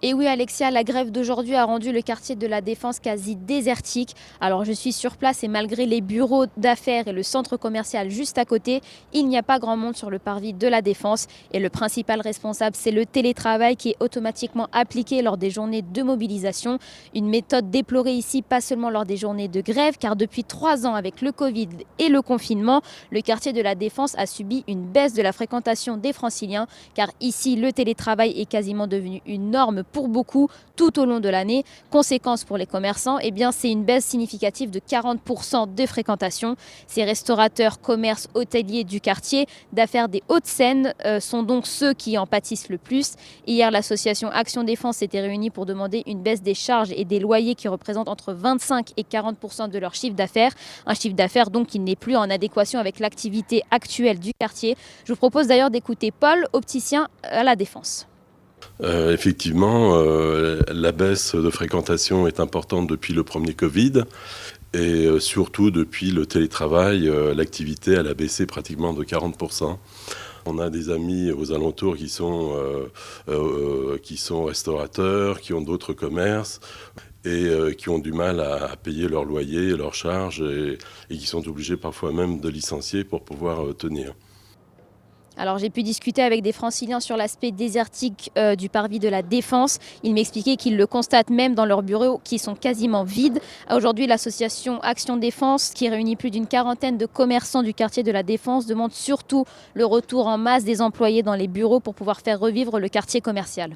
Et oui Alexia, la grève d'aujourd'hui a rendu le quartier de la Défense quasi désertique. Alors je suis sur place et malgré les bureaux d'affaires et le centre commercial juste à côté, il n'y a pas grand monde sur le parvis de la Défense. Et le principal responsable, c'est le télétravail qui est automatiquement appliqué lors des journées de mobilisation. Une méthode déplorée ici, pas seulement lors des journées de grève, car depuis 3 ans avec le Covid et le confinement, le quartier de la Défense a subi une baisse de la fréquentation des franciliens, car ici le télétravail est quasiment devenu une norme pour beaucoup tout au long de l'année. Conséquence pour les commerçants, eh bien, c'est une baisse significative de 40% de fréquentation. Ces restaurateurs, commerces, hôteliers du quartier d'affaires des Hauts-de-Seine sont donc ceux qui en pâtissent le plus. Hier, l'association Action Défense s'était réunie pour demander une baisse des charges et des loyers qui représentent entre 25 et 40% de leur chiffre d'affaires. Un chiffre d'affaires donc qui n'est plus en adéquation avec l'activité actuelle du quartier. Je vous propose d'ailleurs d'écouter Paul, opticien à la Défense. Effectivement, la baisse de fréquentation est importante depuis le premier Covid et surtout depuis le télétravail, l'activité elle a baissé pratiquement de 40%. On a des amis aux alentours qui sont restaurateurs, qui ont d'autres commerces et qui ont du mal à payer leur loyer, leurs charges et qui sont obligés parfois même de licencier pour pouvoir tenir. Alors j'ai pu discuter avec des franciliens sur l'aspect désertique du parvis de la Défense. Ils m'expliquaient qu'ils le constatent même dans leurs bureaux qui sont quasiment vides. Aujourd'hui, l'association Action Défense, qui réunit plus d'une quarantaine de commerçants du quartier de la Défense, demande surtout le retour en masse des employés dans les bureaux pour pouvoir faire revivre le quartier commercial.